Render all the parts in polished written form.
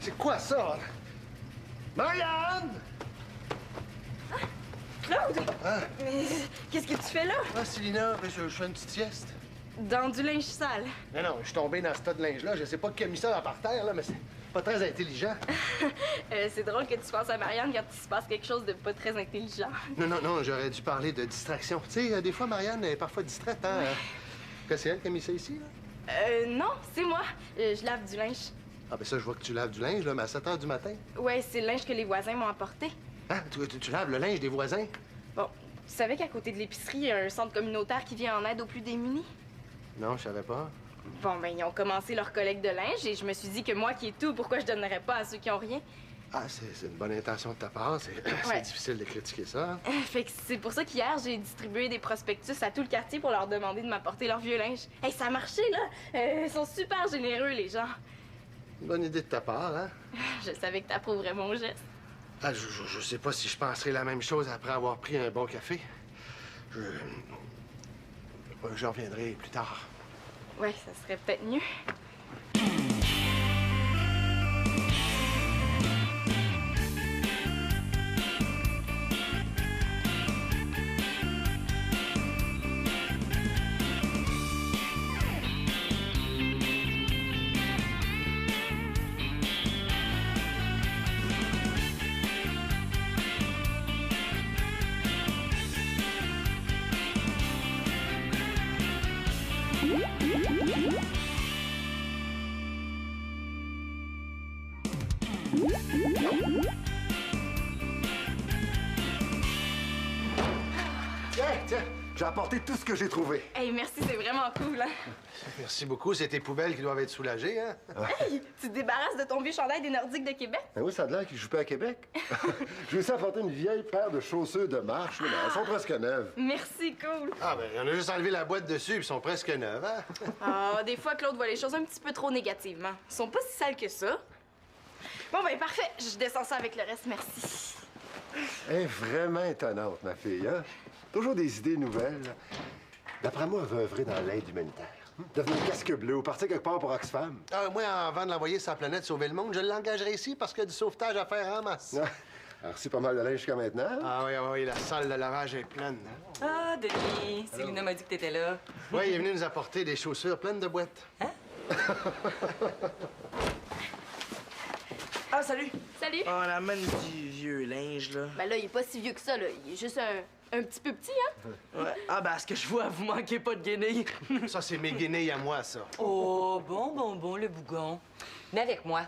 C'est quoi ça? Marianne! Claude! Hein? Mais qu'est-ce que tu fais là? Ah, Célina, ben, je fais une petite sieste. Dans du linge sale. Non, je suis tombé dans ce tas de linge-là. Je sais pas qui a mis ça par terre, là, mais c'est pas très intelligent. C'est drôle que tu penses à Marianne quand il se passe quelque chose de pas très intelligent. Non, j'aurais dû parler de distraction. Tu sais, des fois, Marianne est parfois distraite, hein? Que c'est elle qui a mis ça ici, là? Non, c'est moi. Je lave du linge. Ah, ben ça, je vois que tu laves du linge, là, mais à 7 h du matin. Ouais, c'est le linge que les voisins m'ont apporté. Hein? Tu laves le linge des voisins? Bon, tu savais qu'à côté de l'épicerie, il y a un centre communautaire qui vient en aide aux plus démunis? Non, je savais pas. Bon, ben, ils ont commencé leur collecte de linge et je me suis dit que moi qui ai tout, pourquoi je donnerais pas à ceux qui ont rien? Ah, c'est une bonne intention de ta part. C'est difficile de critiquer ça. Hein? Fait que c'est pour ça qu'hier, j'ai distribué des prospectus à tout le quartier pour leur demander de m'apporter leur vieux linge. Hey, ça a marché, là! Ils sont super généreux, les gens. Une bonne idée de ta part, hein? Je savais que t'approuverais mon geste. Ah, je sais pas si je penserais la même chose après avoir pris un bon café. J'en reviendrai plus tard. Ouais, ça serait peut-être mieux. Tiens, j'ai apporté tout ce que j'ai trouvé. Hey, merci, c'est vraiment cool, hein? Merci beaucoup. C'est tes poubelles qui doivent être soulagées, hein? Hey, tu te débarrasses de ton vieux chandail des Nordiques de Québec? Ben oui, ça a l'air qu'ils jouent pas à Québec. J'ai aussi apporté une vieille paire de chaussures de marche, là, mais elles sont presque neuves. Merci, cool. Ah, ben, on a juste enlevé la boîte dessus, puis ils sont presque neuves, hein? Ah, des fois, Claude voit les choses un petit peu trop négativement. Ils sont pas si sales que ça. Bon, ben, parfait. Je descends ça avec le reste, merci. Elle est vraiment étonnante, ma fille, hein? Toujours des idées nouvelles. D'après moi, elle veut œuvrer dans l'aide humanitaire. Devenir casque bleu ou partir quelque part pour Oxfam. Ah, moi, avant de l'envoyer sur la planète sauver le monde, je l'engagerai ici parce qu'il y a du sauvetage à faire en masse. Ah, alors, c'est pas mal de linge jusqu'à maintenant. Ah oui, la salle de lavage est pleine. Ah, Denis, Célina m'a dit que t'étais là. Oui, il est venu nous apporter des chaussures pleines de boîtes. Ah, salut! Salut. On amène du vieux linge, là. Ben là, il est pas si vieux que ça, là. Il est juste un petit peu petit, hein? Ouais. Ah, ben, à ce que je vois, vous manquez pas de guenilles. Ça, c'est mes guenilles à moi, ça. Oh, bon, le bougon. Venez avec moi.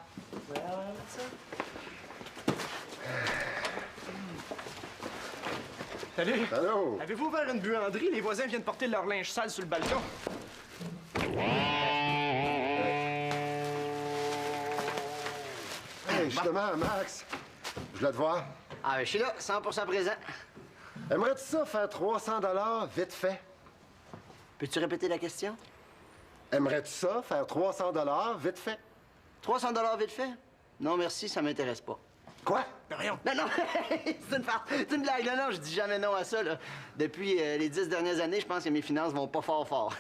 Salut! Allô? Avez-vous ouvert une buanderie? Les voisins viennent porter leur linge sale sur le balcon. Hey, justement, Max, je voulais te voir. Ah, ben, je suis là, 100% présent. Aimerais-tu ça faire 300 vite fait? Peux-tu répéter la question? Aimerais-tu ça faire 300 vite fait? 300 vite fait? Non, merci, ça m'intéresse pas. Quoi? Ben, rien. Non, c'est une blague. Non, je dis jamais non à ça, là. Depuis les 10 dernières années, je pense que mes finances vont pas fort.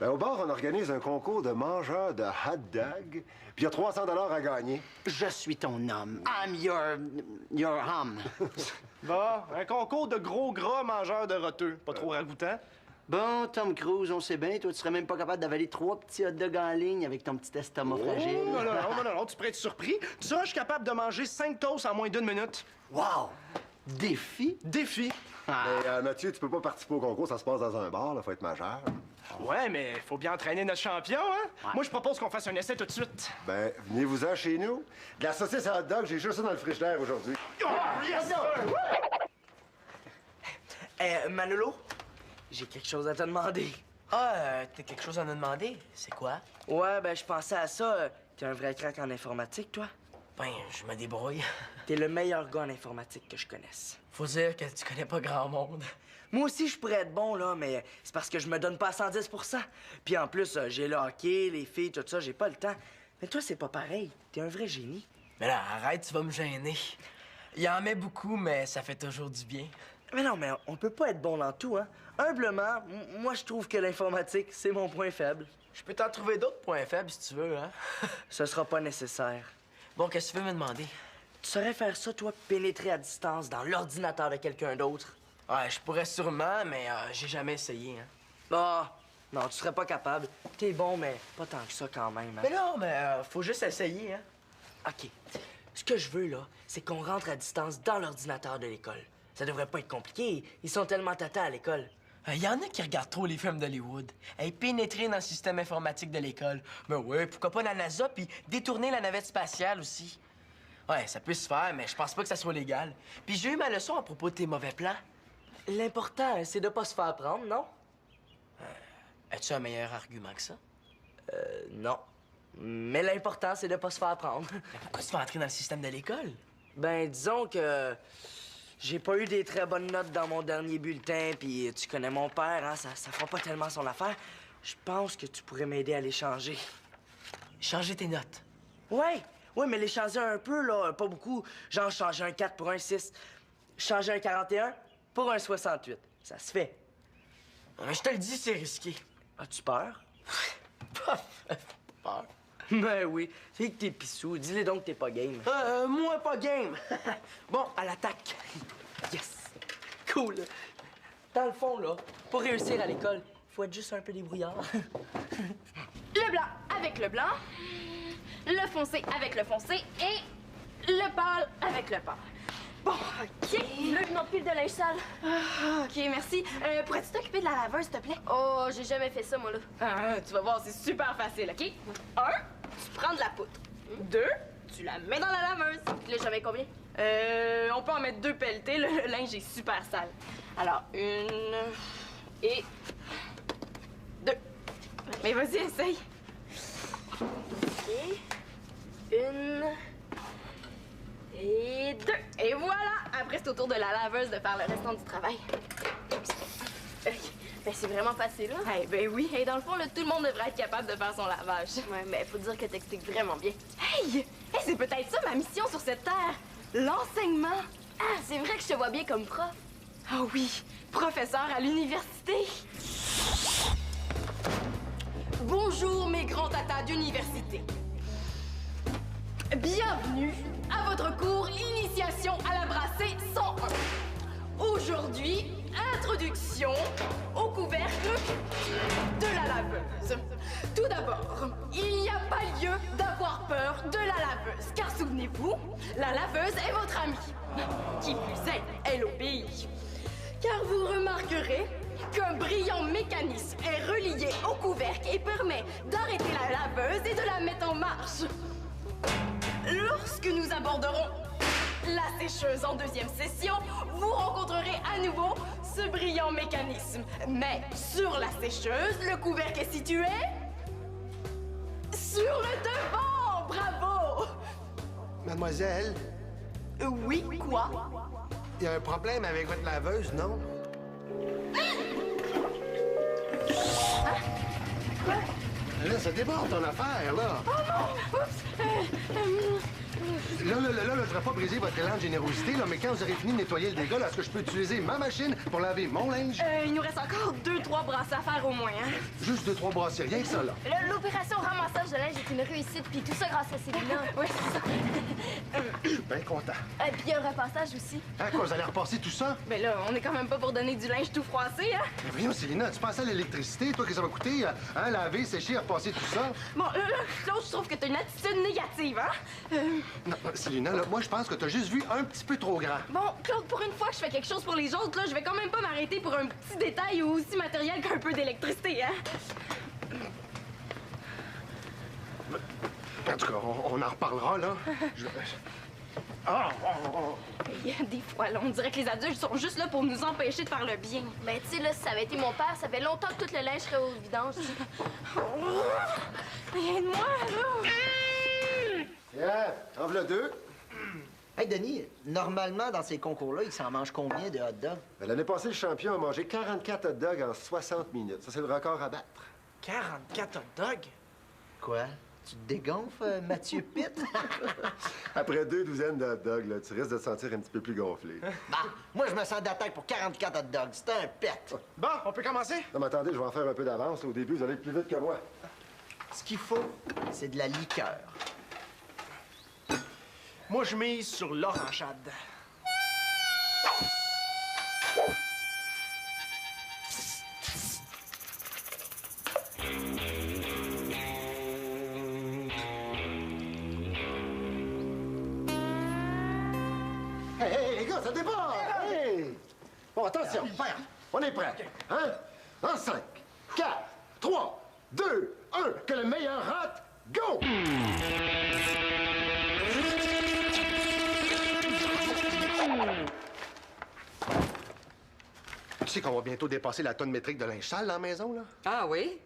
Ben, au bar, on organise un concours de mangeurs de hot dog, puis il y a 300 à gagner. Je suis ton homme. I'm your hum. Bon, un concours de gros gras mangeurs de roteux. Pas trop ragoûtant. Bon, Tom Cruise, on sait bien, toi, tu serais même pas capable d'avaler 3 petits hot dogs en ligne avec ton petit estomac fragile. Non, tu pourrais être surpris. Tu sauras, je suis capable de manger 5 toasts en moins d'1 minute. Wow! Défi? Défi. Mais Mathieu, tu peux pas participer au concours, ça se passe dans un bar, là, faut être majeur. Ouais, mais faut bien entraîner notre champion, hein? Ouais. Moi, je propose qu'on fasse un essai tout de suite. Ben, venez-vous-en chez nous. De la saucisse à hot dog, j'ai juste ça dans le frigidaire aujourd'hui. Manolo, j'ai quelque chose à te demander. Ah, t'as quelque chose à nous demander? C'est quoi? Ouais, ben, je pensais à ça. T'es un vrai crack en informatique, toi? Ben, je me débrouille. T'es le meilleur gars en informatique que je connaisse. Faut dire que tu connais pas grand monde. Moi aussi, je pourrais être bon, là, mais c'est parce que je me donne pas à 110 %. Puis en plus, j'ai le hockey, les filles, tout ça, j'ai pas le temps. Mais toi, c'est pas pareil. T'es un vrai génie. Mais là, arrête, tu vas me gêner. Il en met beaucoup, mais ça fait toujours du bien. Mais non, mais on peut pas être bon dans tout, hein. Humblement, moi, je trouve que l'informatique, c'est mon point faible. Je peux t'en trouver d'autres points faibles si tu veux, hein? Ce sera pas nécessaire. Bon, qu'est-ce que tu veux me demander? Tu saurais faire ça, toi, pénétrer à distance dans l'ordinateur de quelqu'un d'autre? Ouais, je pourrais sûrement, mais j'ai jamais essayé, hein. Ah, non, tu serais pas capable. T'es bon, mais pas tant que ça quand même. Hein? Mais non, mais faut juste essayer, hein. OK. Ce que je veux, là, c'est qu'on rentre à distance dans l'ordinateur de l'école. Ça devrait pas être compliqué. Ils sont tellement tatas à l'école. Il y en a qui regardent trop les films d'Hollywood. Pénétrer dans le système informatique de l'école. Mais ouais, pourquoi pas la NASA, puis détourner la navette spatiale aussi. Ouais, ça peut se faire, mais je pense pas que ça soit légal. Puis j'ai eu ma leçon à propos de tes mauvais plans. L'important, c'est de pas se faire prendre, non? As-tu un meilleur argument que ça? Non. Mais l'important, c'est de pas se faire prendre. Mais pourquoi tu veux entrer dans le système de l'école? Ben, disons que j'ai pas eu des très bonnes notes dans mon dernier bulletin, puis tu connais mon père, hein, ça fera pas tellement son affaire. Je pense que tu pourrais m'aider à les changer. Changer tes notes. Ouais, mais les changer un peu, là, pas beaucoup. Genre changer un 4 pour un 6, changer un 41 pour un 68. Ça se fait. Mais je te le dis, c'est risqué. As-tu peur? Peur. Ben oui, c'est que t'es pissou. Dis-le donc que t'es pas game. Moi, pas game. Bon, à l'attaque. Yes! Cool. Dans le fond, là, pour réussir à l'école, faut être juste un peu débrouillard. Le blanc avec le blanc, le foncé avec le foncé et le pâle avec le pâle. Bon, OK. Là, une autre pile de linge sale. OK, merci. Pourrais-tu t'occuper de la laveuse, s'il te plaît? Oh, j'ai jamais fait ça, moi, là. Tu vas voir, c'est super facile, OK? 1, tu prends de la poudre. 2, tu la mets dans la laveuse. Là, j'en mets combien? On peut en mettre 2 pelletées, le linge est super sale. Alors, 1 et 2. Mais vas-y, essaye. OK. 1 et 2. Et voilà! Après, c'est au tour de la laveuse de faire le restant du travail. Ben, c'est vraiment facile, hein? Eh ben oui. Et dans le fond, là, tout le monde devrait être capable de faire son lavage. Ouais, mais faut dire que t'expliques vraiment bien. Hey! C'est peut-être ça ma mission sur cette terre. L'enseignement. Ah, c'est vrai que je te vois bien comme prof. Ah oui, professeur à l'université. Bonjour mes grands tatas d'université. Bienvenue à votre cours Initiation à la brassée 101. Aujourd'hui, introduction au couvercle de la laveuse. Tout d'abord, il n'y a pas lieu d'avoir peur de la laveuse, car souvenez-vous, la laveuse est votre amie. Qui plus est, elle obéit. Car vous remarquerez qu'un brillant mécanisme est relié au couvercle et permet d'arrêter la laveuse et de la mettre en marche. Lorsque nous aborderons la sécheuse en deuxième session, vous rencontrerez à nouveau ce brillant mécanisme. Mais sur la sécheuse, le couvercle est situé sur le devant. Bravo! Mademoiselle, Oui, quoi? il y a un problème avec votre laveuse, non? Là, ça déborde ton affaire, là. Là, je ne voudrais pas briser votre élan de générosité, là, mais quand vous aurez fini de nettoyer le dégât, là, est-ce que je peux utiliser ma machine pour laver mon linge? Il nous reste encore 2-3 brasses à faire au moins, hein? Juste 2-3 brassiers, rien que ça, là. L'opération ramassage de linge est une réussite, puis tout ça grâce à Célina. Oui, c'est ça. Je suis bien content. Puis il y a un repassage aussi. Hein, quoi, vous allez repasser tout ça? Mais là, on est quand même pas pour donner du linge tout froissé, hein? Mais voyons, Célina, tu pensais à l'électricité, toi, que ça va coûter, hein, laver, sécher, repasser tout ça? Bon, là, Claude, je trouve que t'as une attitude négative, hein? Non, Célina, là, moi, je pense que t'as juste vu un petit peu trop grand. Bon, Claude, pour une fois que je fais quelque chose pour les autres, là, je vais quand même pas m'arrêter pour un petit détail aussi matériel qu'un peu d'électricité, hein? En tout cas, on en reparlera, là. Des fois, là, on dirait que les adultes sont juste là pour nous empêcher de faire le bien. Ben, tu sais, là, si ça avait été mon père, ça fait longtemps que tout le linge serait au vidange. Aide-moi, là! Tiens, en voilà 2. Hey, Denis, normalement, dans ces concours-là, ils s'en mangent combien de hot dogs? Ben, l'année passée, le champion a mangé 44 hot dogs en 60 minutes. Ça, c'est le record à battre. 44 hot dogs? Quoi? Tu te dégonfles, Mathieu Pitt? Après 2 douzaines de hot dogs, là, tu risques de te sentir un petit peu plus gonflé. Bah, moi, je me sens d'attaque pour 44 hot dogs. C'est un pet. Bon, on peut commencer? Non, mais attendez, je vais en faire un peu d'avance. Au début, vous allez être plus vite que moi. Ce qu'il faut, c'est de la liqueur. Moi, je mise sur l'orangeade. Hey, les gars, ça dépasse! Hey! Bon, attention. On est prêts. Hein? En 5, 4, 3, 2, 1. Que le meilleur rate, go! Tu sais qu'on va bientôt dépasser la tonne métrique de linge sale dans la maison, là? Ah oui?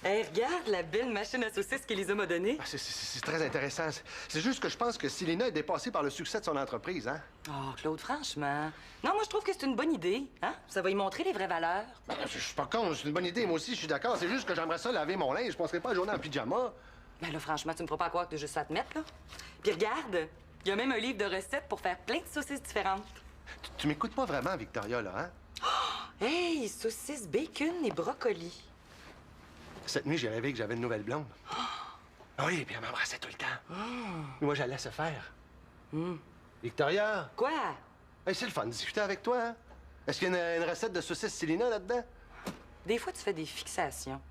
Hey, regarde la belle machine à saucisses qu'Elisa m'a donnée. Ah, c'est très intéressant. C'est juste que je pense que Célina est dépassée par le succès de son entreprise, hein? Oh, Claude, franchement. Non, moi, je trouve que c'est une bonne idée. Hein? Ça va y montrer les vraies valeurs. Ben, je suis pas con, c'est une bonne idée. Moi aussi, je suis d'accord. C'est juste que j'aimerais ça laver mon linge. Je passerai pas la journée en pyjama. Ben là, franchement, tu me feras pas croire que t'as juste à te mettre, là. Puis regarde, il y a même un livre de recettes pour faire plein de saucisses différentes. Tu m'écoutes pas vraiment, Victoria, là, hein? Hey, saucisses, bacon et brocoli. Cette nuit, j'ai rêvé que j'avais une nouvelle blonde. Ah oui, puis elle m'embrassait tout le temps. Moi, j'allais se faire. Victoria, Quoi? hey, c'est le fun de discuter avec toi, hein? Est-ce qu'il y a une recette de saucisse Célina là-dedans? Des fois, tu fais des fixations.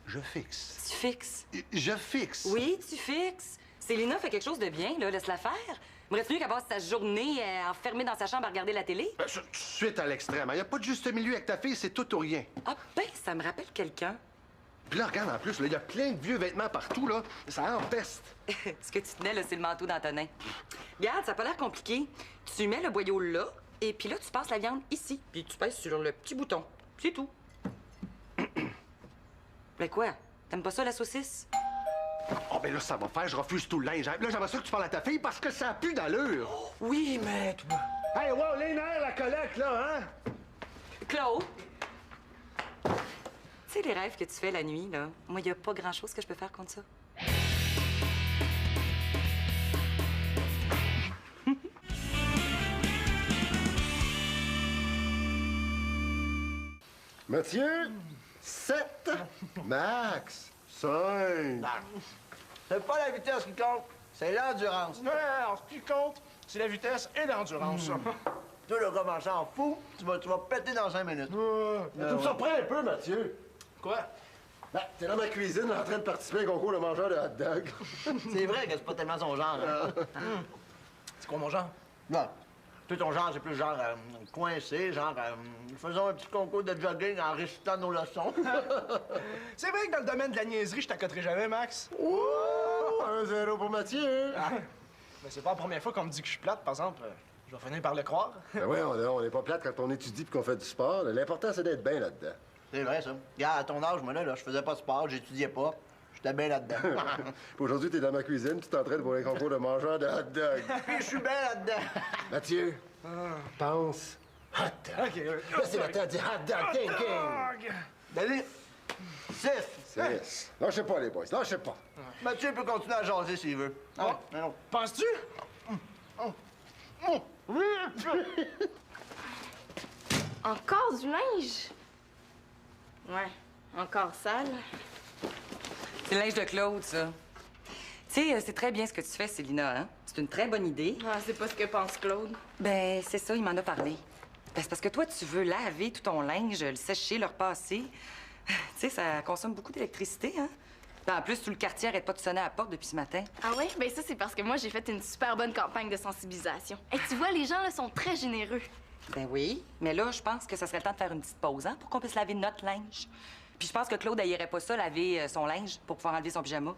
Je fixe. Tu fixes. Je fixe. Oui, tu fixes. Célina fait quelque chose de bien, là. Laisse-la faire. Il me reste mieux qu'elle passe sa journée enfermée dans sa chambre à regarder la télé. Ben, suite à l'extrême. Il n'y a pas de juste milieu avec ta fille, c'est tout ou rien. Ah ben, ça me rappelle quelqu'un. Puis là, regarde, en plus, il y a plein de vieux vêtements partout, là. Ça empeste. Ce que tu tenais, là, c'est le manteau d'Antonin. Regarde, ça n'a pas l'air compliqué. Tu mets le boyau là, et puis là, tu passes la viande ici. Puis tu pèses sur le petit bouton. C'est tout. Mais quoi? T'aimes pas ça, la saucisse? Oh, ben là, ça va faire. Je refuse tout le linge. Là, j'aimerais ça que tu parles à ta fille parce que ça pue d'allure. Oui, mais toi... Hey, wow, les nerfs, la collecte, là, hein? Claude! Tu sais, les rêves que tu fais la nuit, là, moi, il n'y a pas grand-chose que je peux faire contre ça. Mathieu, 7. Max, 5. C'est pas la vitesse qui compte, c'est l'endurance. Alors, ce qui compte, c'est la vitesse et l'endurance. Toi, le gars marchand fou, tu vas péter dans 5 minutes. Tu me surprends un peu, Mathieu. Quoi? Ben, t'es dans ma cuisine en train de participer à un concours de mangeur de hot dog. C'est vrai que c'est pas tellement son genre. Hein? C'est quoi mon genre? Non. Toi, ton genre, c'est plus genre coincé, genre faisons un petit concours de jogging en récitant nos leçons. C'est vrai que dans le domaine de la niaiserie, je t'accoterai jamais, Max. Oh, 1-0 pour Mathieu. Mais c'est pas la première fois qu'on me dit que je suis plate, par exemple. Je vais finir par le croire. Ben ouais, on n'est pas plate quand on étudie puis qu'on fait du sport. L'important, c'est d'être bien là-dedans. C'est vrai, ça. Regarde, à ton âge, moi, là, je faisais pas de sport, j'étudiais pas. J'étais bien là-dedans. Puis aujourd'hui, t'es dans ma cuisine, tu t'entraînes pour un concours de mangeur de hot dog. Puis je suis bien là-dedans. Mathieu, pense hot dog. OK. Là, c'est le temps du hot dog thinking. Allez, 6. 6. Lâchez pas, les boys, lâchez pas. Mathieu peut continuer à jaser s'il veut. Ah, mais non. Penses-tu? Encore du linge? Ouais, encore sale. C'est le linge de Claude, ça. Tu sais, c'est très bien ce que tu fais, Célina, hein? C'est une très bonne idée. Ah, c'est pas ce que pense Claude. Ben, c'est ça, il m'en a parlé. Ben, c'est parce que toi, tu veux laver tout ton linge, le sécher, le repasser. Tu sais, ça consomme beaucoup d'électricité, hein? Ben, en plus, tout le quartier arrête pas de sonner à la porte depuis ce matin. Ah ouais? Ben ça, c'est parce que moi, j'ai fait une super bonne campagne de sensibilisation. Et tu vois, les gens, là, sont très généreux. Ben oui, mais là, je pense que ça serait le temps de faire une petite pause, hein, pour qu'on puisse laver notre linge. Puis je pense que Claude, elle irait pas ça, laver son linge pour pouvoir enlever son pyjama.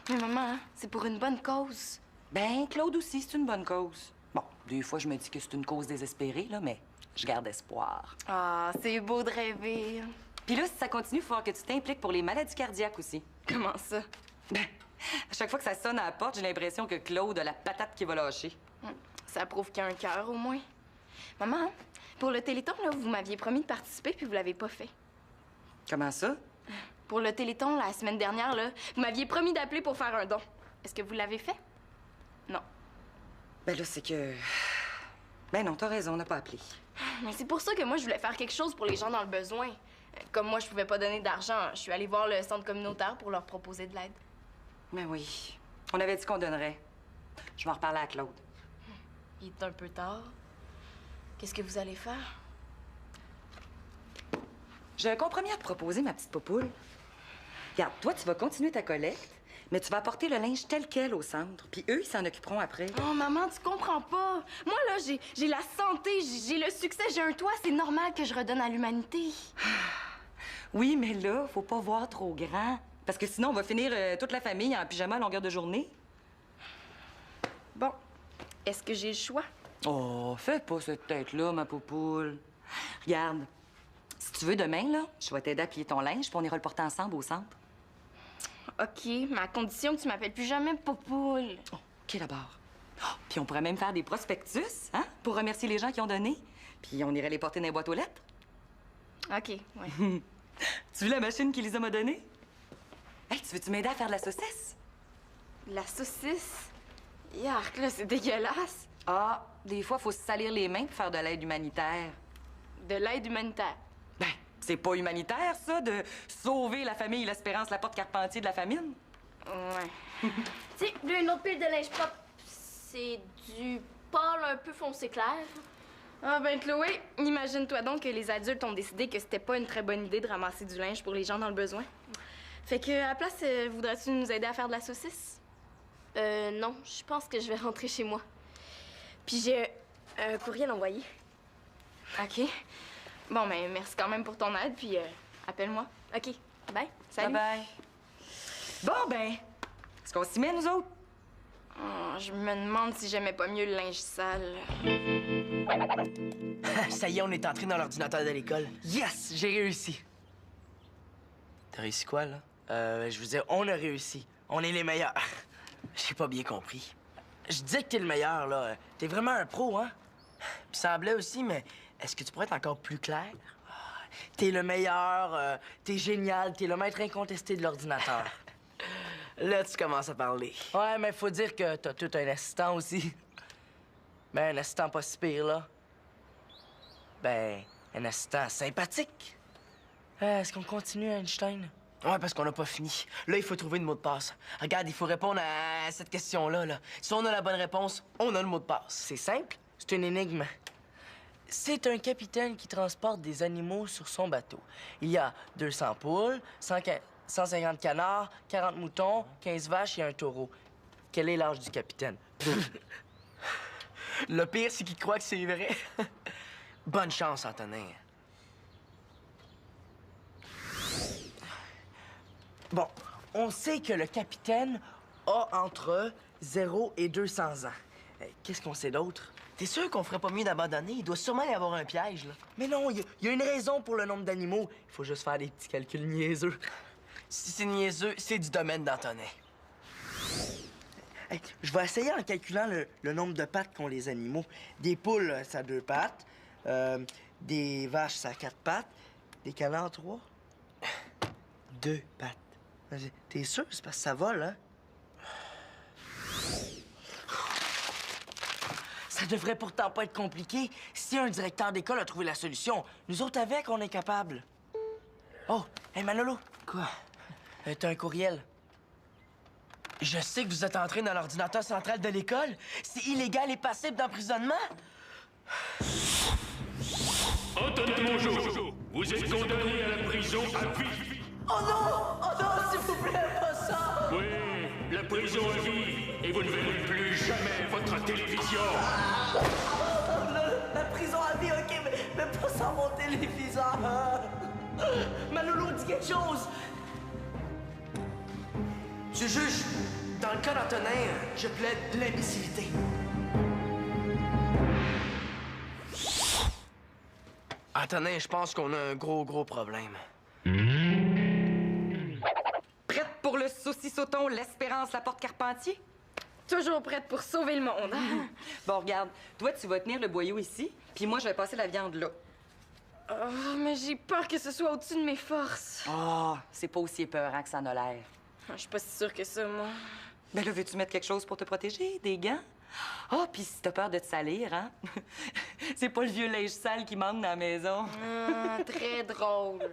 Mais maman, c'est pour une bonne cause. Ben, Claude aussi, c'est une bonne cause. Bon, des fois, je me dis que c'est une cause désespérée, là, mais je garde espoir. Ah, c'est beau de rêver. Puis là, si ça continue, il faut falloir que tu t'impliques pour les maladies cardiaques aussi. Comment ça? Ben, à chaque fois que ça sonne à la porte, j'ai l'impression que Claude a la patate qui va lâcher. Ça prouve qu'il y a un cœur, au moins. Maman, pour le Téléthon, là, vous m'aviez promis de participer, puis vous l'avez pas fait. Comment ça? Pour le Téléthon, la semaine dernière, là, vous m'aviez promis d'appeler pour faire un don. Est-ce que vous l'avez fait? Non. Ben là, c'est que... Ben non, t'as raison, on n'a pas appelé. Mais c'est pour ça que moi, je voulais faire quelque chose pour les gens dans le besoin. Comme moi, je pouvais pas donner d'argent, je suis allée voir le centre communautaire pour leur proposer de l'aide. Ben oui, on avait dit qu'on donnerait. Je vais en reparler à Claude. Il est un peu tard. Qu'est-ce que vous allez faire? J'ai un compromis à te proposer, ma petite popoule. Regarde, toi, tu vas continuer ta collecte, mais tu vas apporter le linge tel quel au centre. Puis eux, ils s'en occuperont après. Oh, maman, tu comprends pas. Moi, là, j'ai la santé, j'ai le succès, j'ai un toit. C'est normal que je redonne à l'humanité. Oui, mais là, faut pas voir trop grand. Parce que sinon, on va finir toute la famille en pyjama à longueur de journée. Bon, est-ce que j'ai le choix? Oh, fais pas cette tête-là, ma popoule. Regarde, si tu veux, demain, là, je vais t'aider à plier ton linge, puis on ira le porter ensemble au centre. OK, mais à condition que tu m'appelles plus jamais Popoule. Oh, OK, d'abord. Oh, puis on pourrait même faire des prospectus, hein, pour remercier les gens qui ont donné. Puis on irait les porter dans les boîtes aux lettres. OK, ouais. Tu veux la machine qu'Elisa m'a donnée? Hey, tu veux-tu m'aider à faire de la saucisse? La saucisse? Yark, là, c'est dégueulasse. Ah, des fois, faut se salir les mains pour faire de l'aide humanitaire. De l'aide humanitaire. Ben, c'est pas humanitaire, ça, de sauver la famille L'Espérance Laporte-Carpentier de la famine? Ouais. Tu sais, lui, une autre pile de linge propre, c'est du pâle un peu foncé clair. Ah ben, Chloé, imagine-toi donc que les adultes ont décidé que c'était pas une très bonne idée de ramasser du linge pour les gens dans le besoin. Fait que, à la place, voudrais-tu nous aider à faire de la saucisse? Non, je pense que je vais rentrer chez moi. Puis j'ai un courriel envoyé. OK. Bon, ben, merci quand même pour ton aide, puis appelle-moi. OK, bye. Salut. Bye-bye. Bon, ben, est-ce qu'on s'y met, nous autres? Oh, je me demande si j'aimais pas mieux le linge sale. Ça y est, on est entré dans l'ordinateur de l'école. Yes! J'ai réussi. T'as réussi quoi, là? Je veux dire, on a réussi. On est les meilleurs. J'ai pas bien compris. Je dis que t'es le meilleur, là. T'es vraiment un pro, hein? Puis ça semblait aussi, mais est-ce que tu pourrais être encore plus clair? T'es le meilleur, t'es génial, t'es le maître incontesté de l'ordinateur. Là, tu commences à parler. Ouais, mais faut dire que t'as tout un assistant aussi. Ben, un assistant pas si pire, là. Ben, un assistant sympathique. Est-ce qu'on continue, Einstein? Ouais, parce qu'on n'a pas fini. Là, il faut trouver le mot de passe. Regarde, il faut répondre à cette question-là, là. Si on a la bonne réponse, on a le mot de passe. C'est simple, c'est une énigme. C'est un capitaine qui transporte des animaux sur son bateau. Il y a 200 poules, 150 canards, 40 moutons, 15 vaches et un taureau. Quel est l'âge du capitaine? Le pire, c'est qu'il croit que c'est vrai. Bonne chance, Antonin. Bon, on sait que le capitaine a entre 0 et 200 ans. Qu'est-ce qu'on sait d'autre? T'es sûr qu'on ferait pas mieux d'abandonner? Il doit sûrement y avoir un piège, là. Mais non, il y a une raison pour le nombre d'animaux. Il faut juste faire des petits calculs niaiseux. Si c'est niaiseux, c'est du domaine d'Antonin. Hey, je vais essayer en calculant le nombre de pattes qu'ont les animaux. Des poules, ça a 2 pattes. Des vaches, ça a 4 pattes. Des canards, 3. 2 pattes. T'es sûr? C'est parce que ça vole, hein? Ça devrait pourtant pas être compliqué. Si un directeur d'école a trouvé la solution, nous autres avec, on est capable. Oh, hey Manolo. Quoi? T'as un courriel. Je sais que vous êtes entré dans l'ordinateur central de l'école. C'est illégal et passible d'emprisonnement. Antonin Mongeau, vous êtes condamné à la prison à vie. Oh non! Oh non, s'il vous plaît, pas ça! Oui, la prison à vie, et vous ne verrez plus jamais votre télévision. La prison à vie, OK, mais pas sans mon téléviseur. Manolo, dis quelque chose! Monsieur le juge, dans le cas d'Antonin, je plaide l'imbécilité. Antonin, je pense qu'on a un gros problème. Prête pour le saucissoton L'Espérance Laporte-Carpentier? Toujours prête pour sauver le monde. Bon, regarde, toi, tu vas tenir le boyau ici, puis moi, je vais passer la viande là. Oh, mais j'ai peur que ce soit au-dessus de mes forces. Ah, c'est pas aussi épeurant que ça en a l'air. Je suis pas si sûre que ça, moi. Ben là, veux-tu mettre quelque chose pour te protéger? Des gants? Ah, puis si t'as peur de te salir, hein? C'est pas le vieux linge sale qui manque dans la maison. Très drôle.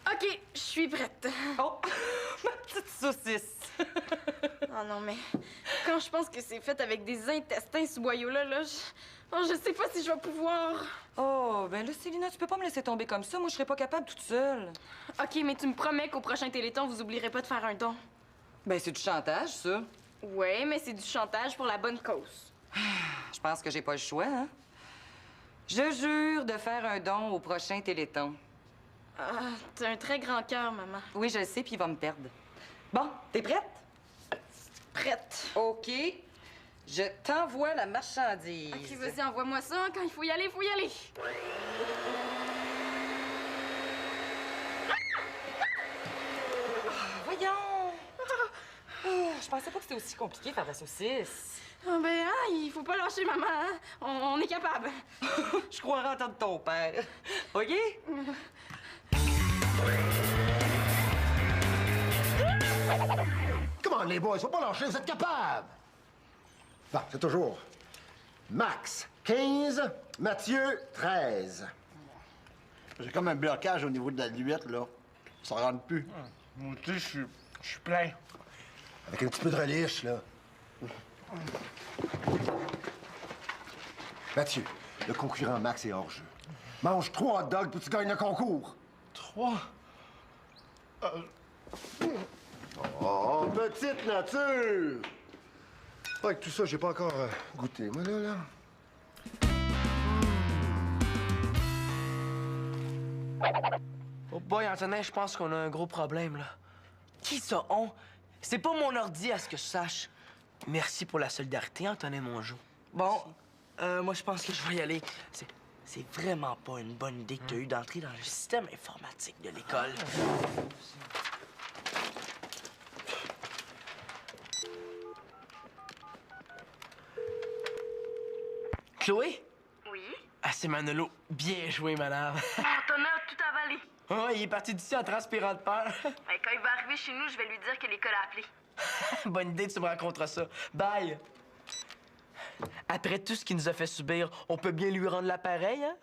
OK, je suis prête. Oh, ma petite saucisse. Oh non, mais quand je pense que c'est fait avec des intestins, ce boyau-là, je sais pas si je vais pouvoir. Oh, ben là, Célina, tu peux pas me laisser tomber comme ça. Moi, je serais pas capable toute seule. OK, mais tu me promets qu'au prochain Téléthon, vous oublierez pas de faire un don. Ben, c'est du chantage, ça. Ouais, mais c'est du chantage pour la bonne cause. Je pense que j'ai pas le choix, hein? Je jure de faire un don au prochain Téléthon. Ah, t'as un très grand cœur, maman. Oui, je le sais, puis il va me perdre. Bon, t'es prête? Prête. OK. Je t'envoie la marchandise. OK, vas-y, envoie-moi ça. Quand il faut y aller, il faut y aller. Voyons! Je pensais pas que c'était aussi compliqué faire de la saucisse. Ah ben, il faut pas lâcher, maman. Hein? On est capable. Je croirais entendre ton père. OK? Comment les boys, faut pas lâcher, vous êtes capables! Bon, c'est toujours Max, 15, Mathieu, 13. J'ai comme un blocage au niveau de la luette, là. Ça rentre plus. Moi aussi, je suis plein. Avec un petit peu de relish, là. Mathieu, le concurrent Max est hors jeu. Mange 3 hot dogs pour que tu gagnes le concours. 3? Oh, petite nature! Avec tout ça, j'ai pas encore goûté, moi, là. Oh boy, Antonin, je pense qu'on a un gros problème, là. Qui ça, on? C'est pas mon ordi, à ce que je sache. Merci pour la solidarité, Antonin Mongeau. Bon, moi, je pense que je vais y aller. C'est vraiment pas une bonne idée que tu as eu d'entrer dans le système informatique de l'école. Chloé? Oui? Ah, c'est Manolo. Bien joué, madame. Antonin a tout avalé. Oh, il est parti d'ici en transpirant de peur. Quand il va arriver chez nous, je vais lui dire que l'école a appelé. Bonne idée, tu me raconteras ça. Bye! Après tout ce qu'il nous a fait subir, on peut bien lui rendre l'appareil, hein?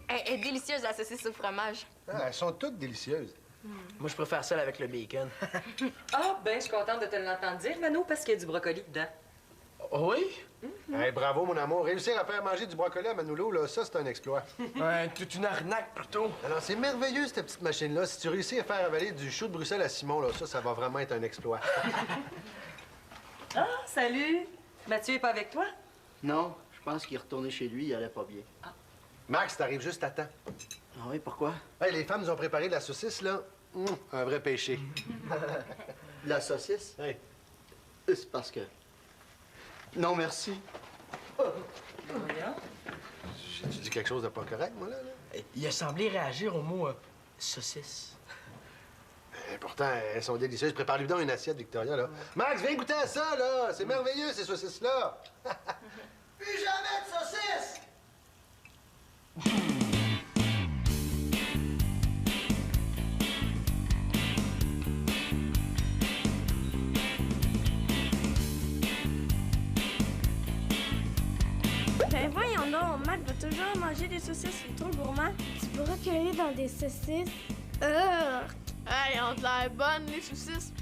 Elle est délicieuse, la saucisse au fromage. Ah, elles sont toutes délicieuses. Moi, je préfère celle avec le bacon. Ah, ben, je suis contente de te l'entendre dire, Mano, parce qu'il y a du brocoli dedans. Oui? Hey, bravo, mon amour. Réussir à faire manger du brocoli à Manolo, là, ça, c'est un exploit. Ouais, toute une arnaque, plutôt. Alors, c'est merveilleux, cette petite machine-là. Si tu réussis à faire avaler du chou de Bruxelles à Simon, là, ça va vraiment être un exploit. Ah, salut! Mathieu est pas avec toi? Non, je pense qu'il est retourné chez lui, il allait pas bien. Max, t'arrives juste à temps. Ah oui, pourquoi? Hey, les femmes nous ont préparé de la saucisse, là. Un vrai péché. La saucisse? Hey. C'est parce que... Non, merci. J'ai-tu dit quelque chose de pas correct, moi, là? Il a semblé réagir au mot saucisse. Pourtant, elles sont délicieuses. Prépare-lui donc une assiette, Victoria, là. Max, viens goûter à ça, là! C'est merveilleux, ces saucisses-là! Plus jamais de saucisses! Ben voyons donc, Matt va toujours manger des saucisses, c'est trop gourmand. Tu pourras cueillir dans des saucisses. Hey, on a de l'air bonne, les saucisses.